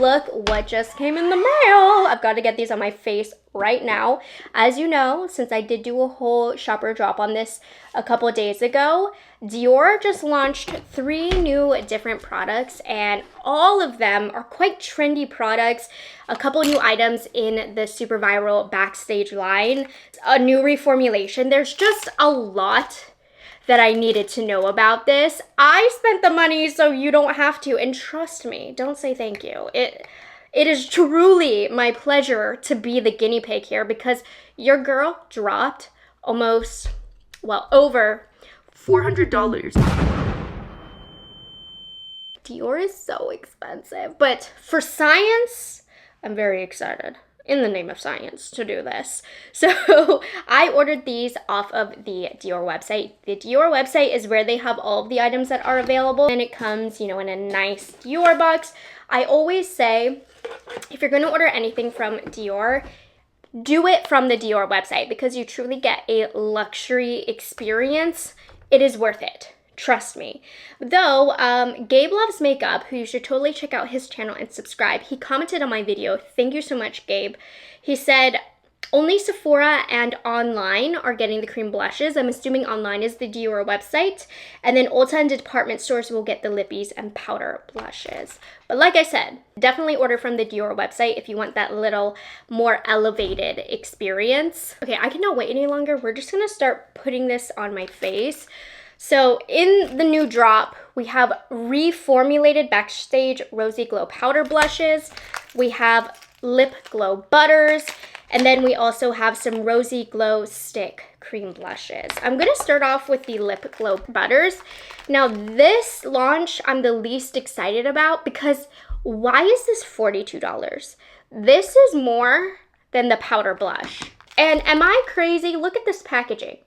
look what just came in the mail. I've got to get these on my face right now. As you know, since I did do a whole shopper drop on this a couple days ago, Dior just launched 3 new different products, and all of them are quite trendy products. A couple new items in the super viral Backstage line, a new reformulation. There's just a lot that I needed to know about this. I spent the money so you don't have to, and trust me, don't say thank you. It is truly my pleasure to be the guinea pig here, because your girl dropped almost, well, over $400. Dior is so expensive, but for science, I'm very excited, in the name of science, to do this. So I ordered these off of the Dior website. The Dior website is where they have all of the items that are available, and it comes, you know, in a nice Dior box. I always say, if you're going to order anything from Dior, do it from the Dior website, because you truly get a luxury experience. It is worth it. Trust me. Though, Gabe Loves Makeup, who you should totally check out his channel and subscribe, he commented on my video. Thank you so much, Gabe. He said, only Sephora and online are getting the cream blushes. I'm assuming online is the Dior website. And then Ulta and department stores will get the lippies and powder blushes. But like I said, definitely order from the Dior website if you want that little more elevated experience. Okay, I cannot wait any longer. We're just gonna start putting this on my face. So in the new drop, we have reformulated Backstage Rosy Glow Powder Blushes. We have Lip Glow Butters. And then we also have some Rosy Glow Stick Cream Blushes. I'm going to start off with the Lip Glow Butters. Now this launch I'm the least excited about, because why is this $42? This is more than the powder blush. And am I crazy? Look at this packaging.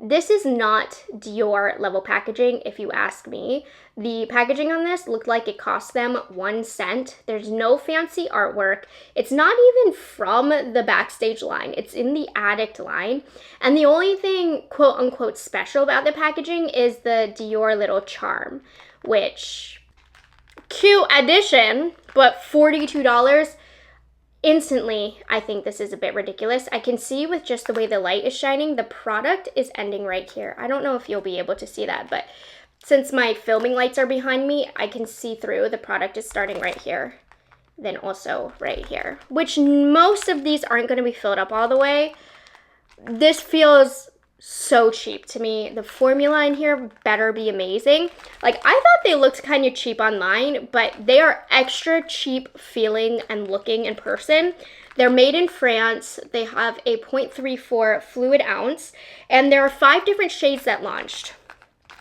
This is not Dior level packaging, if you ask me. The packaging on this looked like it cost them 1 cent. There's no fancy artwork. It's not even from the Backstage line. It's in the Addict line. And the only thing, quote unquote, special about the packaging is the Dior little charm, which, cute addition, but $42. Instantly, I think this is a bit ridiculous. I can see with just the way the light is shining, the product is ending right here. I don't know if you'll be able to see that, but since my filming lights are behind me, I can see through. The product is starting right here, then also right here, which most of these aren't going to be filled up all the way. This feels so cheap to me. The formula in here better be amazing. Like, I thought they looked kind of cheap online, but they are extra cheap feeling and looking in person. They're made in France. They have a 0.34 fluid ounce, and there are 5 different shades that launched.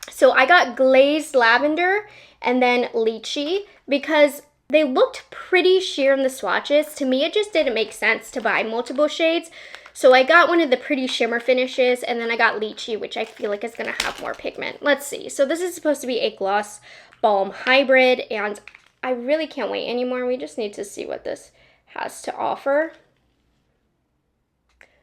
So I got glazed lavender and then lychee, because they looked pretty sheer in the swatches. To me, it just didn't make sense to buy multiple shades. So I got one of the pretty shimmer finishes, and then I got lychee, which I feel like is going to have more pigment. Let's see. So this is supposed to be a gloss balm hybrid, and I really can't wait anymore. We just need to see what this has to offer.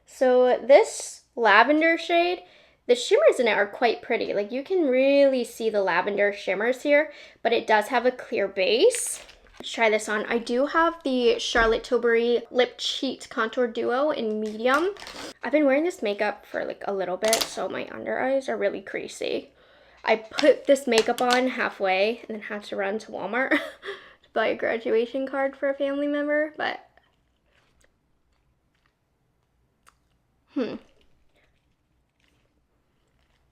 So this lavender shade, the shimmers in it are quite pretty. Like, you can really see the lavender shimmers here, but it does have a clear base. Let's try this on. I do have the Charlotte Tilbury Lip Cheat Contour Duo in medium. I've been wearing this makeup for like a little bit, so my under eyes are really creasy. I put this makeup on halfway and then had to run to Walmart to buy a graduation card for a family member, but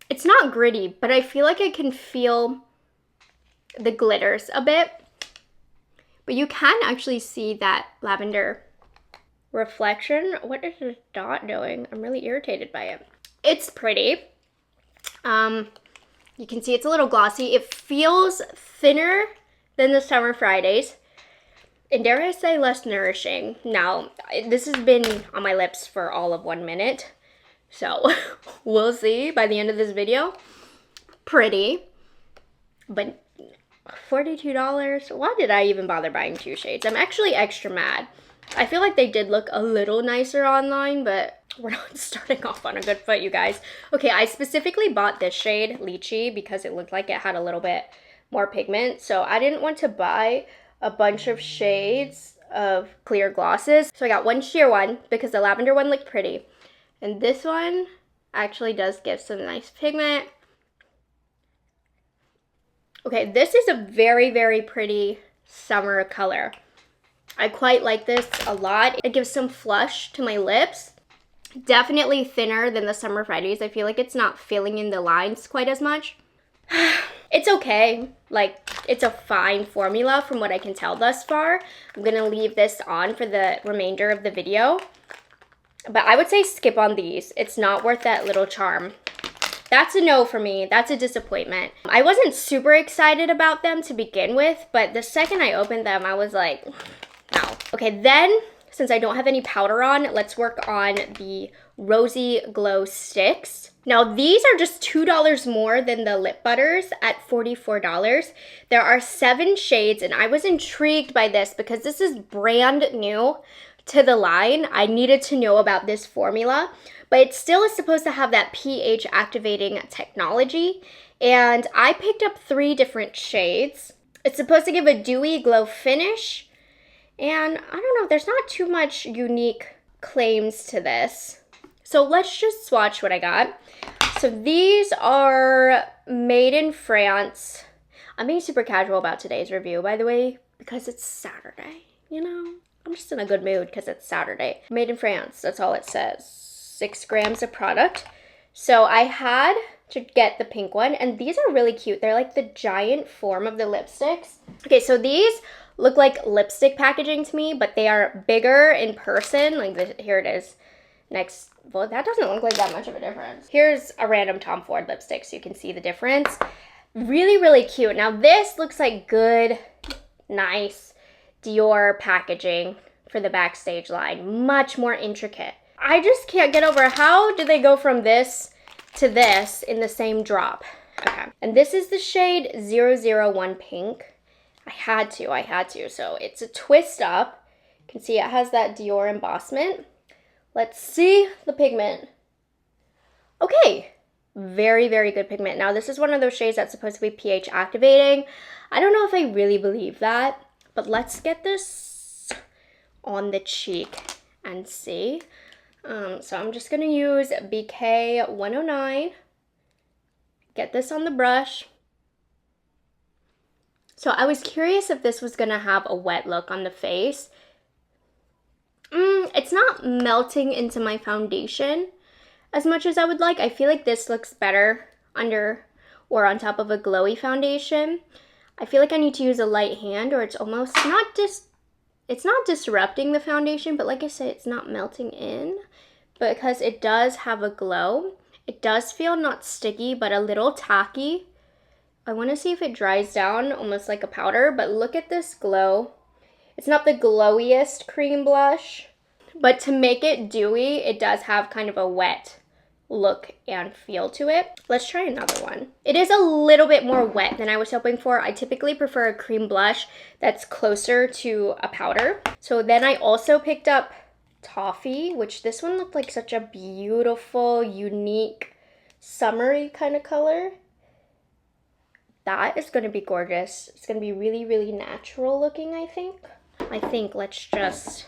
it's not gritty, but I feel like I can feel the glitters a bit. But you can actually see that lavender reflection. What is this dot doing? I'm really irritated by it. It's pretty. You can see it's a little glossy. It feels thinner than the Summer Fridays. And dare I say, less nourishing. Now, this has been on my lips for all of 1 minute. So, we'll see by the end of this video. Pretty. But $42? Why did I even bother buying 2 shades? I'm actually extra mad. I feel like they did look a little nicer online, but we're not starting off on a good foot, you guys. Okay, I specifically bought this shade, Lychee, because it looked like it had a little bit more pigment. So I didn't want to buy a bunch of shades of clear glosses. So I got one sheer one because the lavender one looked pretty. And this one actually does give some nice pigment. Okay, this is a very, very pretty summer color. I quite like this a lot. It gives some flush to my lips. Definitely thinner than the Summer Freddies. I feel like it's not filling in the lines quite as much. It's okay. Like, it's a fine formula from what I can tell thus far. I'm gonna leave this on for the remainder of the video. But I would say skip on these. It's not worth that little charm. That's a no for me. That's a disappointment. I wasn't super excited about them to begin with, but the second I opened them, I was like, no. Okay, then, since I don't have any powder on, let's work on the Rosy Glow Sticks. Now, these are just $2 more than the lip butters at $44. There are 7 shades, and I was intrigued by this because this is brand new to the line. I needed to know about this formula, but it still is supposed to have that pH activating technology. And I picked up 3 different shades. It's supposed to give a dewy glow finish. And I don't know, there's not too much unique claims to this. So let's just swatch what I got. So these are made in France. I'm being super casual about today's review, by the way, because it's Saturday, you know? I'm just in a good mood because it's Saturday. Made in France, that's all it says. 6 grams of product. So I had to get the pink one, and these are really cute. They're like the giant form of the lipsticks. Okay, so these look like lipstick packaging to me, but they are bigger in person. Like this, here it is. Next, well, that doesn't look like that much of a difference. Here's a random Tom Ford lipstick so you can see the difference. Really, really cute. Now this looks like good, nice DIOR packaging for the Backstage line. Much more intricate. I just can't get over how did they go from this to this in the same drop. Okay, and this is the shade 001 Pink. I had to. So it's a twist up. You can see it has that DIOR embossment. Let's see the pigment. Okay, very, very good pigment. Now this is one of those shades that's supposed to be pH activating. I don't know if I really believe that, but let's get this on the cheek and see. So I'm just gonna use BK 109. Get this on the brush. So I was curious if this was gonna have a wet look on the face. It's not melting into my foundation as much as I would like. I feel like this looks better under or on top of a glowy foundation. I feel like I need to use a light hand, or it's almost it's not disrupting the foundation, but like I said, it's not melting in because it does have a glow. It does feel not sticky, but a little tacky. I want to see if it dries down almost like a powder, but look at this glow. It's not the glowiest cream blush, but to make it dewy, it does have kind of a wet look and feel to it. Let's try another one. It is a little bit more wet than I was hoping for. I typically prefer a cream blush that's closer to a powder. So then I also picked up Toffee, which this one looked like such a beautiful, unique, summery kind of color. That is going to be gorgeous. It's going to be really, really natural looking, I think. Let's just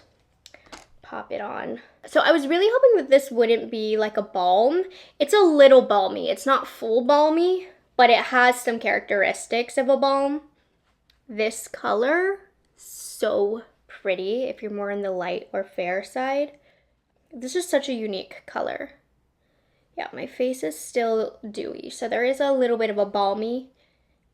pop it on. So I was really hoping that this wouldn't be like a balm. It's a little balmy. It's not full balmy, but it has some characteristics of a balm. This color, so pretty if you're more in the light or fair side. This is such a unique color. Yeah, my face is still dewy, so there is a little bit of a balmy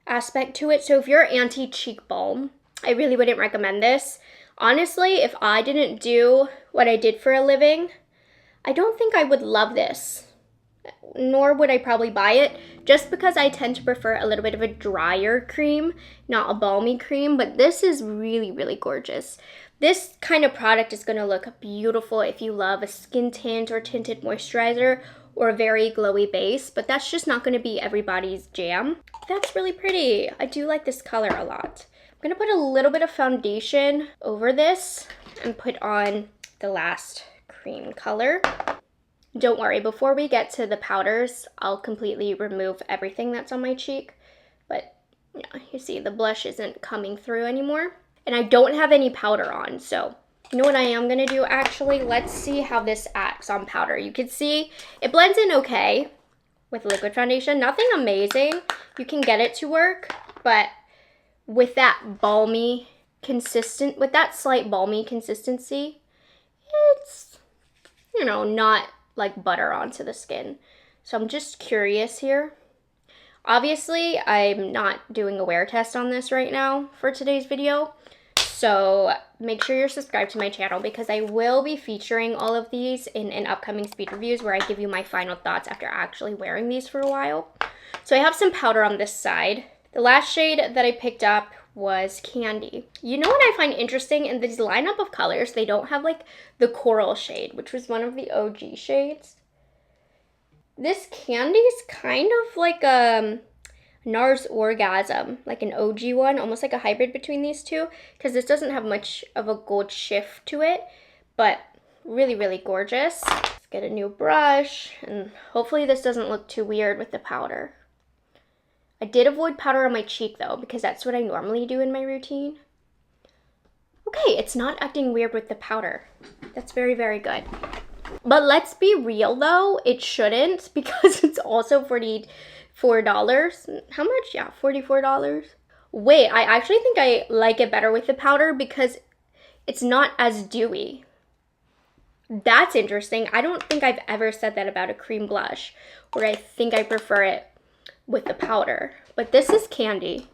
aspect to it. So if you're anti-cheek balm, I really wouldn't recommend this. Honestly, if I didn't do what I did for a living, I don't think I would love this. Nor would I probably buy it, just because I tend to prefer a little bit of a drier cream, not a balmy cream, but this is really, really gorgeous. This kind of product is going to look beautiful if you love a skin tint or tinted moisturizer or a very glowy base, but that's just not going to be everybody's jam. That's really pretty. I do like this color a lot. I'm going to put a little bit of foundation over this and put on the last cream color. Don't worry, before we get to the powders, I'll completely remove everything that's on my cheek. But yeah, you see the blush isn't coming through anymore. and I don't have any powder on. So you know what I am gonna do actually? Let's see how this acts on powder. You can see it blends in okay with liquid foundation. Nothing amazing. You can get it to work, but with that slight balmy consistency, it's, you know, not like butter onto the skin. So I'm just curious here. Obviously, I'm not doing a wear test on this right now for today's video. So make sure you're subscribed to my channel because I will be featuring all of these in upcoming speed reviews where I give you my final thoughts after actually wearing these for a while. So I have some powder on this side. The last shade that I picked up was Candy. You know what I find interesting in this lineup of colors? They don't have like the coral shade, which was one of the OG shades. This Candy is kind of like NARS Orgasm, like an OG one, almost like a hybrid between these two, because this doesn't have much of a gold shift to it, but really, really gorgeous. Let's get a new brush, and hopefully this doesn't look too weird with the powder. I did avoid powder on my cheek though, because that's what I normally do in my routine. Okay, it's not acting weird with the powder. That's very, very good. But let's be real though, it shouldn't, because it's also $44. How much? Yeah, $44. Wait, I actually think I like it better with the powder because it's not as dewy. That's interesting. I don't think I've ever said that about a cream blush, where I think I prefer it with the powder. But this is Candy.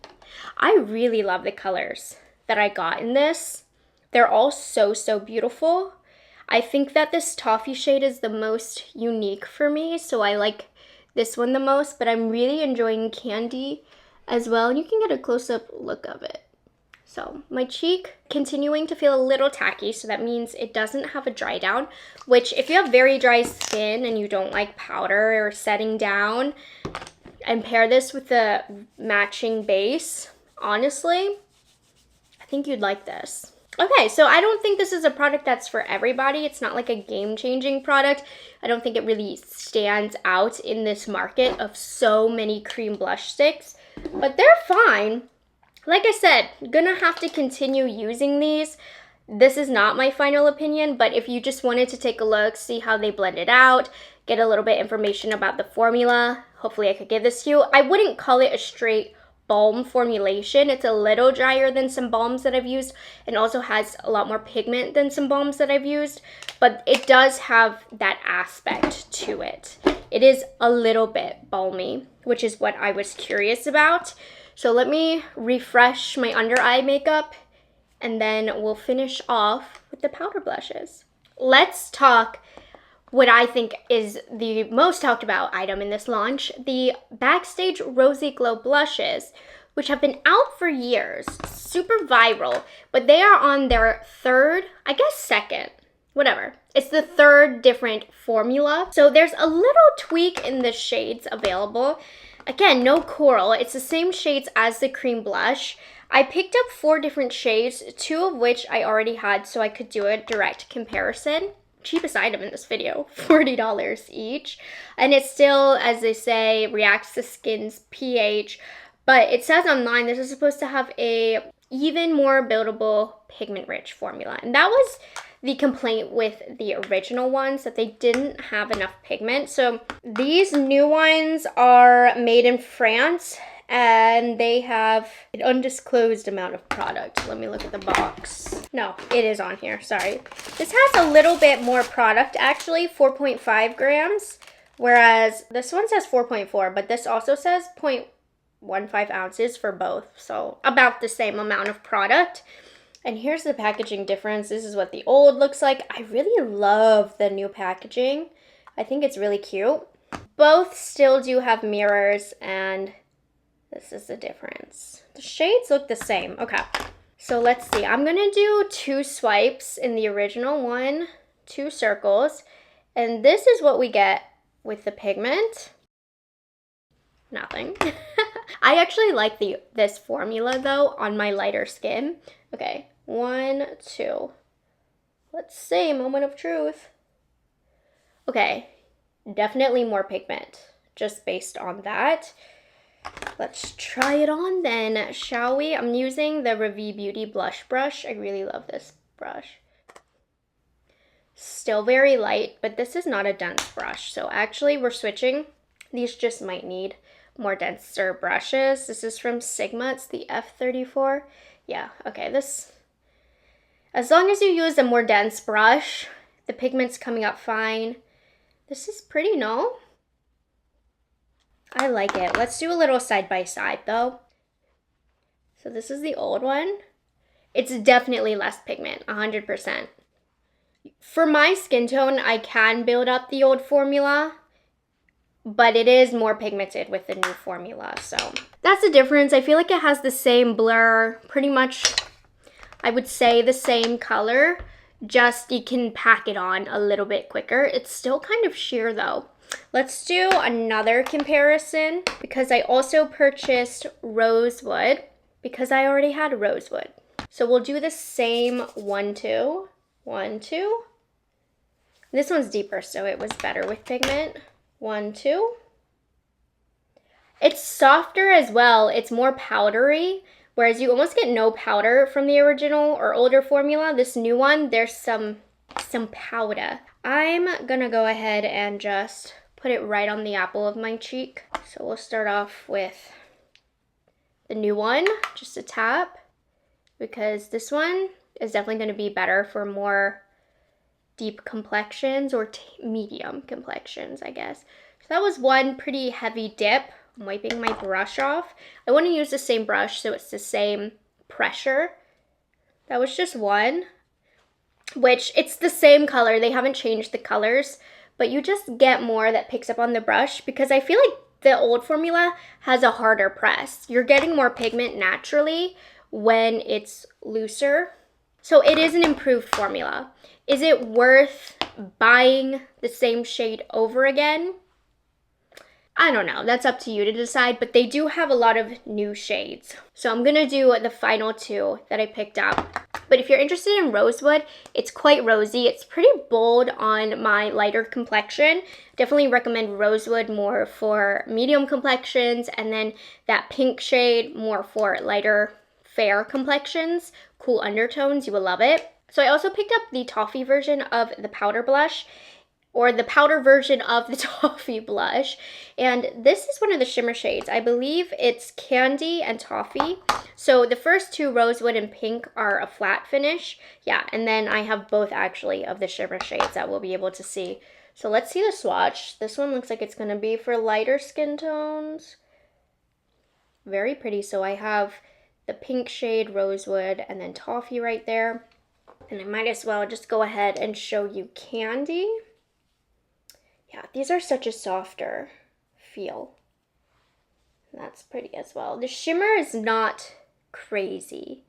I really love the colors that I got in this. They're all so, so beautiful. I think that this toffee shade is the most unique for me, so I like this one the most, but I'm really enjoying Candy as well. And you can get a close-up look of it. So my cheek continuing to feel a little tacky, so that means it doesn't have a dry down, which if you have very dry skin and you don't like powder or setting down, and pair this with the matching base, honestly, I think you'd like this. Okay, so I don't think this is a product that's for everybody. It's not like a game-changing product. I don't think it really stands out in this market of so many cream blush sticks, but they're fine. Like I said, gonna have to continue using these. This is not my final opinion, but if you just wanted to take a look, see how they blend it out, get a little bit information about the formula, hopefully I could give this to you. I wouldn't call it a straight balm formulation. It's a little drier than some balms that I've used and also has a lot more pigment than some balms that I've used, but it does have that aspect to it. It is a little bit balmy, which is what I was curious about. So let me refresh my under eye makeup and then we'll finish off with the powder blushes. Let's talk what I think is the most talked about item in this launch, the Backstage Rosy Glow blushes, which have been out for years, super viral, but they are on their third, I guess second, whatever. It's the third different formula. So there's a little tweak in the shades available. Again, no coral, it's the same shades as the cream blush. I picked up 4 different shades, 2 of which I already had so I could do a direct comparison. Cheapest item in this video, $40 each. And it still, as they say, reacts to skin's pH. But it says online this is supposed to have a even more buildable pigment-rich formula. And that was the complaint with the original ones, that they didn't have enough pigment. So these new ones are made in France and they have an undisclosed amount of product. Let me look at the box. No, it is on here, sorry. This has a little bit more product actually, 4.5 grams, whereas this one says 4.4, but this also says 0.15 ounces for both, so about the same amount of product. And here's the packaging difference. This is what the old looks like. I really love the new packaging. I think it's really cute. Both still do have mirrors, and this is the difference. The shades look the same. Okay, so let's see. I'm gonna do 2 swipes in the original one, 2 circles, and this is what we get with the pigment. Nothing. I actually like this formula though on my lighter skin. Okay, 1, 2. Let's see, moment of truth. Okay, definitely more pigment just based on that. Let's try it on then, shall we? I'm using the Rephr Beauty Blush Brush. I really love this brush. Still very light, but this is not a dense brush. So actually we're switching. These just might need more denser brushes. This is from Sigma. It's the F34. Yeah, okay, this, as long as you use a more dense brush, the pigment's coming up fine. This is pretty, no? I like it. Let's do a little side by side though. So this is the old one. It's definitely less pigment, 100%. For my skin tone, I can build up the old formula, but it is more pigmented with the new formula. So that's the difference. I feel like it has the same blur, pretty much, I would say the same color, just you can pack it on a little bit quicker. It's still kind of sheer though. Let's do another comparison because I also purchased Rosewood because I already had Rosewood. So we'll do the same 1, 2, 1, 2. This one's deeper, so it was better with pigment. 1, 2. It's softer as well. It's more powdery, whereas you almost get no powder from the original or older formula. This new one, there's some powder. I'm gonna go ahead and just put it right on the apple of my cheek. So we'll start off with the new one, just a tap, because this one is definitely gonna be better for more deep complexions or medium complexions, I guess. So that was one pretty heavy dip. I'm wiping my brush off. I want to use the same brush so it's the same pressure. That was just one, which it's the same color. They haven't changed the colors, but you just get more that picks up on the brush because I feel like the old formula has a harder press. You're getting more pigment naturally when it's looser. So it is an improved formula. Is it worth buying the same shade over again? I don't know, that's up to you to decide, but they do have a lot of new shades. So I'm gonna do the final two that I picked up. But if you're interested in Rosewood, it's quite rosy. It's pretty bold on my lighter complexion. Definitely recommend Rosewood more for medium complexions, and then that pink shade more for lighter, fair complexions, cool undertones. You will love it. So I also picked up the toffee version of the powder blush, or the powder version of the toffee blush. And this is one of the shimmer shades. I believe it's candy and toffee. So the first two, Rosewood and pink, are a flat finish. Yeah, and then I have both actually of the shimmer shades that we'll be able to see. So let's see the swatch. This one looks like it's gonna be for lighter skin tones. Very pretty. So I have the pink shade, Rosewood, and then toffee right there. And I might as well just go ahead and show you candy. Yeah, these are such a softer feel. That's pretty as well. The shimmer is not crazy,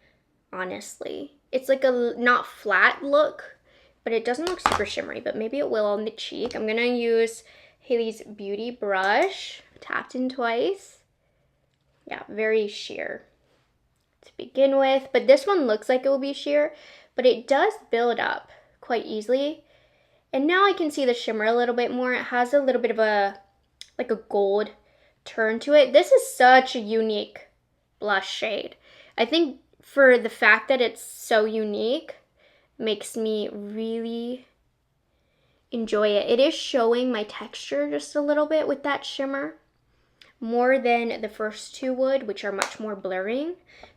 honestly. It's like a not flat look, but it doesn't look super shimmery, but maybe it will on the cheek. I'm gonna use Haley's Beauty brush, tapped in twice. Yeah, very sheer to begin with, but this one looks like it will be sheer, but it does build up quite easily. And now I can see the shimmer a little bit more. It has a little bit of a, like a gold turn to it. This is such a unique blush shade. I think for the fact that it's so unique makes me really enjoy it. It is showing my texture just a little bit with that shimmer, more than the first two would, which are much more blurring.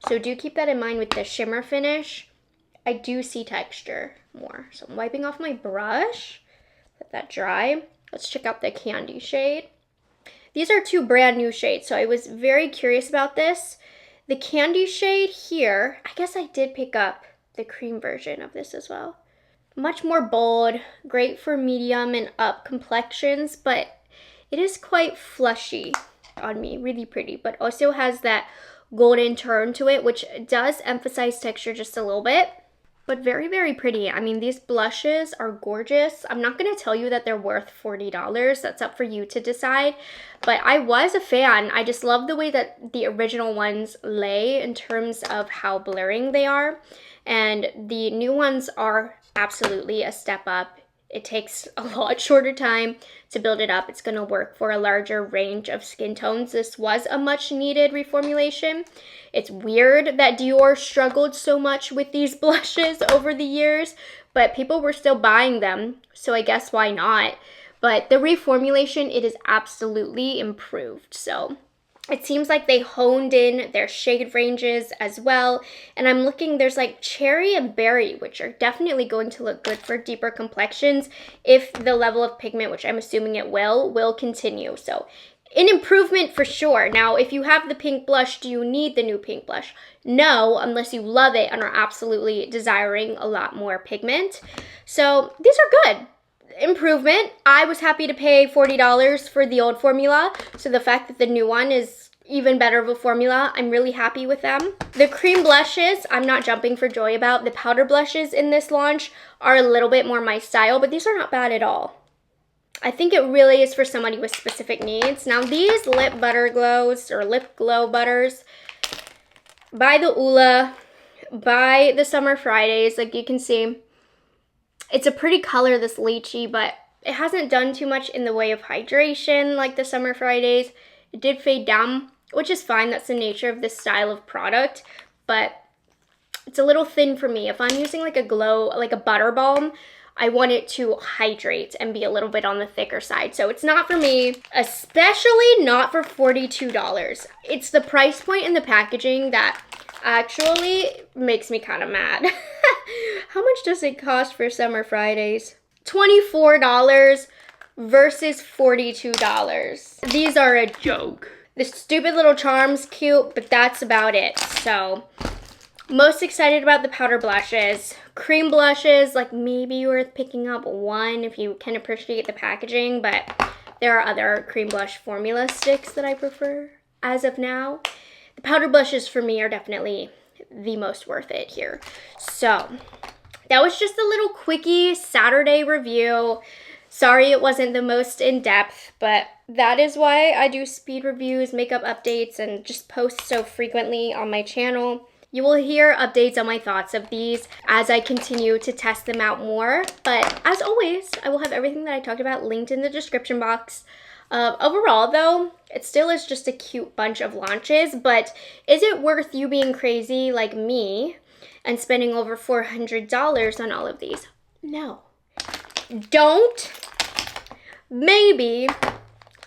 So do keep that in mind with the shimmer finish. I do see texture more. So I'm wiping off my brush, let that dry. Let's check out the candy shade. These are two brand new shades, so I was very curious about this. The candy shade here, I guess I did pick up the cream version of this as well. Much more bold, great for medium and up complexions, but it is quite flushy on me, really pretty, but also has that golden turn to it, which does emphasize texture just a little bit. But very, very pretty. I mean, these blushes are gorgeous. I'm not going to tell you that they're worth $40. That's up for you to decide. But I was a fan. I just love the way that the original ones lay in terms of how blurring they are. And the new ones are absolutely a step up It takes a lot shorter time to build it up. It's going to work for a larger range of skin tones. This was a much needed reformulation. It's weird that Dior struggled so much with these blushes over the years, but people were still buying them, so I guess why not? But the reformulation, it is absolutely improved. So it seems like they honed in their shade ranges as well. And I'm looking, there's like cherry and berry, which are definitely going to look good for deeper complexions if the level of pigment, which I'm assuming it will continue. So an improvement for sure. Now, if you have the pink blush, do you need the new pink blush? No, unless you love it and are absolutely desiring a lot more pigment. So these are good. Improvement. I was happy to pay $40 for the old formula, so the fact that the new one is even better of a formula, I'm really happy with them. The cream blushes, I'm not jumping for joy about. The powder blushes in this launch are a little bit more my style, but these are not bad at all. I think it really is for somebody with specific needs. Now these lip butter glows, or lip glow butters, by the Ulta, by the Summer Fridays, like you can see, it's a pretty color, this lychee, but it hasn't done too much in the way of hydration like the Summer Fridays. It did fade down, which is fine. That's the nature of this style of product, but it's a little thin for me. If I'm using like a glow, like a butter balm, I want it to hydrate and be a little bit on the thicker side. So it's not for me, especially not for $42. It's the price point and the packaging that actually makes me kind of mad. How much does it cost for Summer Fridays? $24 versus $42. These are a joke. The stupid little charm's cute, but that's about it. So, most excited about the powder blushes. Cream blushes, like maybe worth picking up one if you can appreciate the packaging, but there are other cream blush formula sticks that I prefer as of now. The powder blushes for me are definitely the most worth it here. So that was just a little quickie Saturday review. Sorry it wasn't the most in-depth, but that is why I do speed reviews, makeup updates, and just post so frequently on my channel. You will hear updates on my thoughts of these as I continue to test them out more. But as always, I will have everything that I talked about linked in the description box. Overall though, it still is just a cute bunch of launches, but is it worth you being crazy like me and spending over $400 on all of these? No. Don't. Maybe.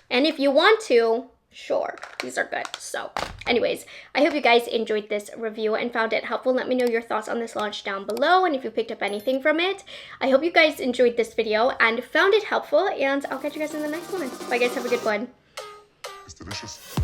And if you want to, sure, these are good. So anyways, I hope you guys enjoyed this review and found it helpful. Let me know your thoughts on this launch down below and if you picked up anything from it. I hope you guys enjoyed this video and found it helpful, and I'll catch you guys in the next one. Bye guys, have a good one. It's delicious.